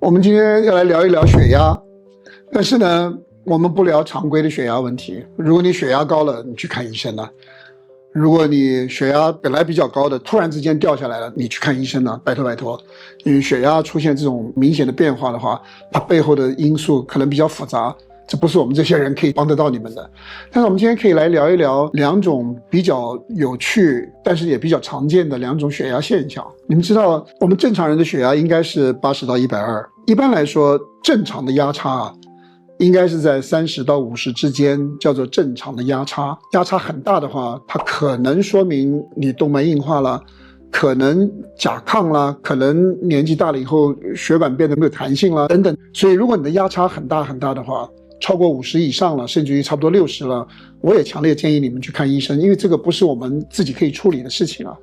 我们今天要来聊一聊血压，但是呢，我们不聊常规的血压问题。如果你血压高了，你去看医生了；如果你血压本来比较高的，突然之间掉下来了，你去看医生了，拜托拜托。因为血压出现这种明显的变化的话，它背后的因素可能比较复杂，这不是我们这些人可以帮得到你们的。但是我们今天可以来聊一聊两种比较有趣，但是也比较常见的两种血压现象。你们知道，我们正常人的血压应该是80到120，一般来说，正常的压差应该是在30到50之间，叫做正常的压差。压差很大的话，它可能说明你动脉硬化了，可能甲亢啦，可能年纪大了以后血管变得没有弹性了等等。所以如果你的压差很大很大的话，超过50以上了，甚至于差不多60了，我也强烈建议你们去看医生，因为这个不是我们自己可以处理的事情啊。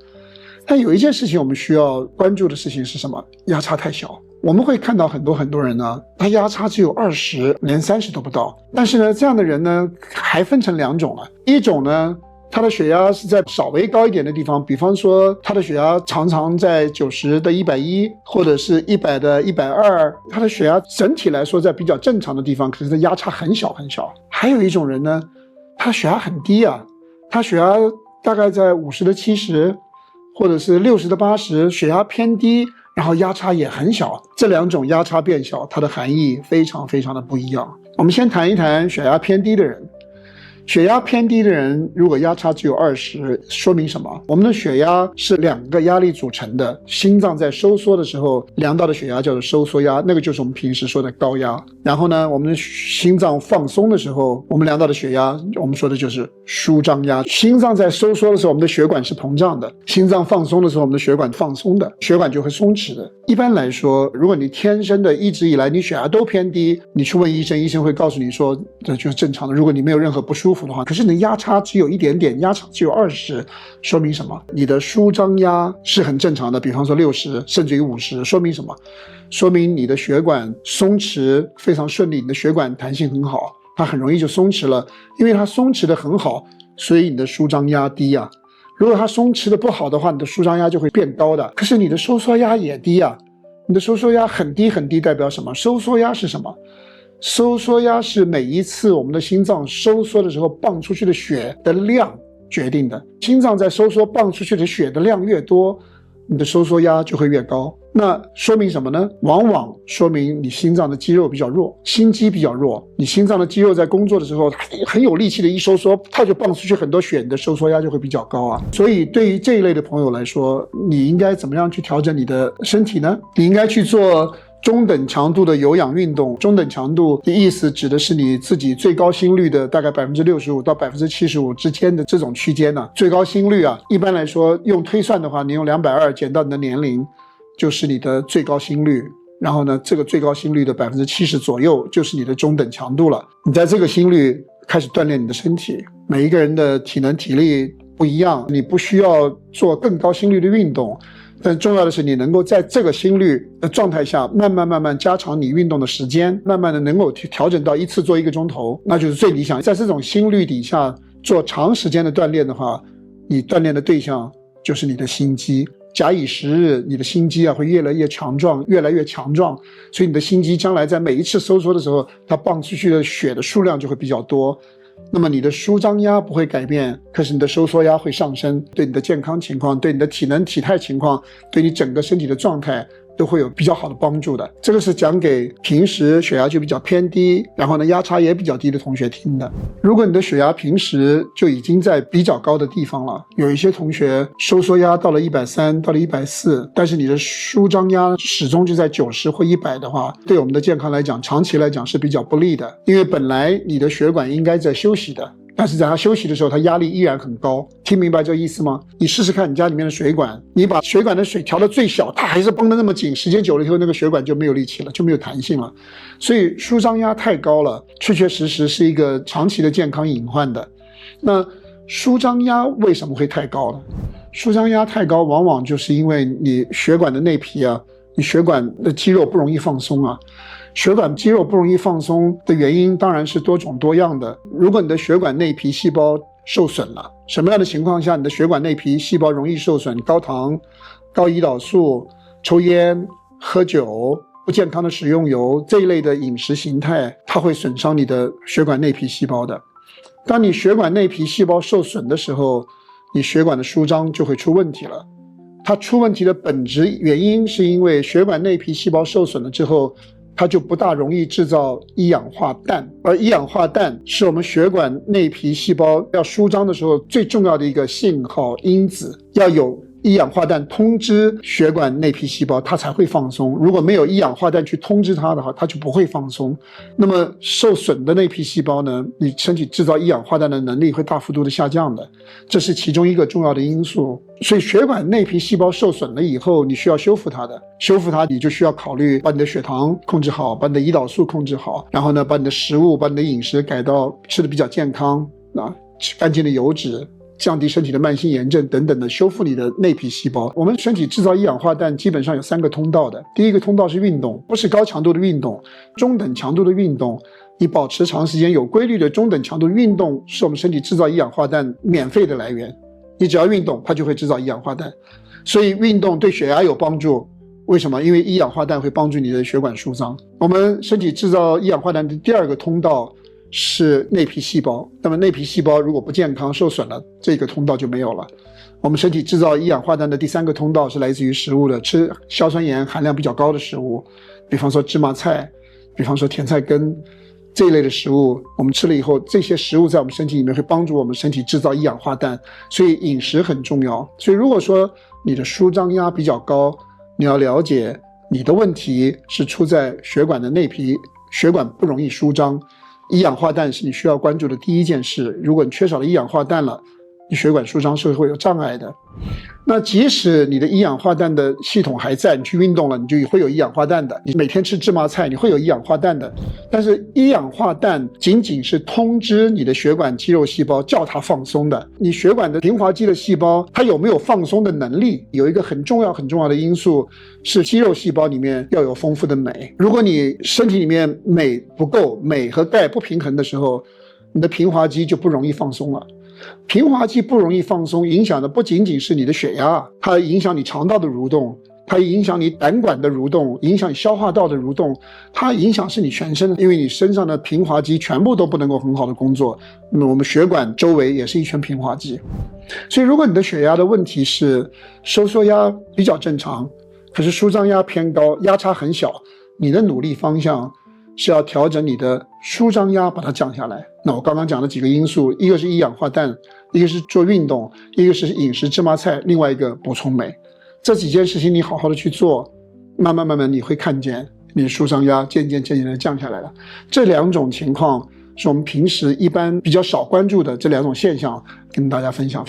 但有一件事情我们需要关注的事情是什么？压差太小。我们会看到很多人呢，他压差只有20，连30都不到。但是呢，这样的人呢，还分成两种了。一种呢，他的血压是在稍微高一点的地方，比方说他的血压常常在90的110，或者是100的120，他的血压整体来说在比较正常的地方，可是他压差很小很小。还有一种人呢，他血压很低啊，他血压大概在50的70，或者是60的80，血压偏低，然后压差也很小。这两种压差变小，它的含义非常的不一样。我们先谈一谈血压偏低的人。血压偏低的人，如果压差只有20，说明什么？我们的血压是2个压力组成的，心脏在收缩的时候量到的血压叫做收缩压，那个就是我们平时说的高压。然后呢，我们的心脏放松的时候，我们量到的血压，我们说的就是舒张压。心脏在收缩的时候，我们的血管是膨胀的；心脏放松的时候，我们的血管放松的，血管就会松弛的。一般来说，如果你天生的一直以来你血压都偏低，你去问医生，医生会告诉你说这就是正常的。如果你没有任何不舒服的话，可是你的压差只有一点点，压差只有20，说明什么？你的舒张压是很正常的，比方说60甚至于50，说明什么？说明你的血管松弛非常顺利，你的血管弹性很好，它很容易就松弛了。因为它松弛的很好，所以你的舒张压低啊。如果它松弛的不好的话，你的舒张压就会变高的。可是你的收缩压也低啊，你的收缩压很低很低，代表什么？收缩压是什么？收缩压是每一次我们的心脏收缩的时候泵出去的血的量决定的。心脏在收缩泵出去的血的量越多，你的收缩压就会越高。那说明什么呢？往往说明你心脏的肌肉比较弱，心肌比较弱。你心脏的肌肉在工作的时候很有力气的一收缩，它就泵出去很多血，你的收缩压就会比较高啊。所以对于这一类的朋友来说，你应该怎么样去调整你的身体呢？你应该去做中等强度的有氧运动。中等强度的意思指的是你自己最高心率的大概65%到75%之间的这种区间呢。最高心率啊，一般来说用推算的话，你用220减到你的年龄，就是你的最高心率。然后呢，这个最高心率的70%左右就是你的中等强度了。你在这个心率开始锻炼你的身体。每一个人的体能体力不一样，你不需要做更高心率的运动，但重要的是你能够在这个心率的状态下慢慢加长你运动的时间，慢慢的能够去调整到一次做1个钟头，那就是最理想。在这种心率底下做长时间的锻炼的话，你锻炼的对象就是你的心肌。假以时日，你的心肌会越来越强壮，所以你的心肌将来在每一次收缩的时候，它泵出去的血的数量就会比较多。那么你的舒张压不会改变，可是你的收缩压会上升，对你的健康情况，对你的体能体态情况，对你整个身体的状态都会有比较好的帮助的。这个是讲给平时血压就比较偏低，然后呢压差也比较低的同学听的。如果你的血压平时就已经在比较高的地方了，有一些同学收缩压到了130到了140，但是你的舒张压始终就在90或100的话，对我们的健康来讲，长期来讲是比较不利的。因为本来你的血管应该在休息的，但是在它休息的时候，它压力依然很高。听明白这个意思吗？你试试看你家里面的水管，你把水管的水调到最小，它还是绷得那么紧，时间久了以后，那个血管就没有力气了，就没有弹性了。所以舒张压太高了，确实是一个长期的健康隐患的。那舒张压为什么会太高呢？舒张压太高，往往就是因为你血管的内皮啊，你血管的肌肉不容易放松啊。血管肌肉不容易放松的原因当然是多种多样的。如果你的血管内皮细胞受损了，什么样的情况下你的血管内皮细胞容易受损？高糖、高胰岛素、抽烟、喝酒、不不健康的食用油这一类的饮食形态，它会损伤你的血管内皮细胞的。当你血管内皮细胞受损的时候，你血管的舒张就会出问题了。它出问题的本质原因是因为血管内皮细胞受损了之后，它就不大容易制造一氧化氮，而一氧化氮是我们血管内皮细胞要舒张的时候最重要的一个信号因子，要有一氧化氮通知血管内皮细胞，它才会放松。如果没有一氧化氮去通知它的话，它就不会放松。那么受损的内皮细胞呢，你身体制造一氧化氮的能力会大幅度的下降的，这是其中一个重要的因素。所以血管内皮细胞受损了以后，你需要修复它的，修复它你就需要考虑把你的血糖控制好，把你的胰岛素控制好，然后呢，把你的食物，把你的饮食改到吃的比较健康吃干净的油脂，降低身体的慢性炎症等等的，修复你的内皮细胞。我们身体制造一氧化氮基本上有3个通道的。第一个通道是运动，不是高强度的运动，中等强度的运动，你保持长时间有规律的中等强度运动是我们身体制造一氧化氮免费的来源。你只要运动，它就会制造一氧化氮。所以运动对血压有帮助。为什么？因为一氧化氮会帮助你的血管舒张。我们身体制造一氧化氮的第2个通道是内皮细胞，那么内皮细胞如果不健康受损了，这个通道就没有了。我们身体制造一氧化氮的第3个通道是来自于食物的，吃硝酸盐含量比较高的食物，比方说芝麻菜，比方说甜菜根这一类的食物，我们吃了以后，这些食物在我们身体里面会帮助我们身体制造一氧化氮，所以饮食很重要。所以如果说你的舒张压比较高，你要了解你的问题是出在血管的内皮，血管不容易舒张，一氧化氮是你需要关注的第一件事。如果你缺少了一氧化氮了，你血管舒张是会有障碍的。那即使你的一氧化氮的系统还在，你去运动了，你就会有一氧化氮的。你每天吃芝麻菜，你会有一氧化氮的。但是一氧化氮仅仅是通知你的血管肌肉细胞叫它放松的。你血管的平滑肌的细胞它有没有放松的能力，有一个很重要的因素是肌肉细胞里面要有丰富的镁。如果你身体里面镁不够，镁和钙不平衡的时候，你的平滑肌就不容易放松了。平滑肌不容易放松，影响的不仅仅是你的血压，它影响你肠道的蠕动，它影响你胆管的蠕动，影响你消化道的蠕动，它影响是你全身的，因为你身上的平滑肌全部都不能够很好的工作。那么我们血管周围也是一圈平滑肌。所以如果你的血压的问题是收缩压比较正常，可是舒张压偏高，压差很小，你的努力方向是要调整你的舒张压，把它降下来。那我刚刚讲的几个因素，一个是一氧化氮，一个是做运动，一个是饮食芝麻菜，另外一个补充镁。这几件事情你好好的去做，慢慢你会看见你的舒张压渐渐的降下来了。这2种情况是我们平时一般比较少关注的这2种现象，跟大家分享。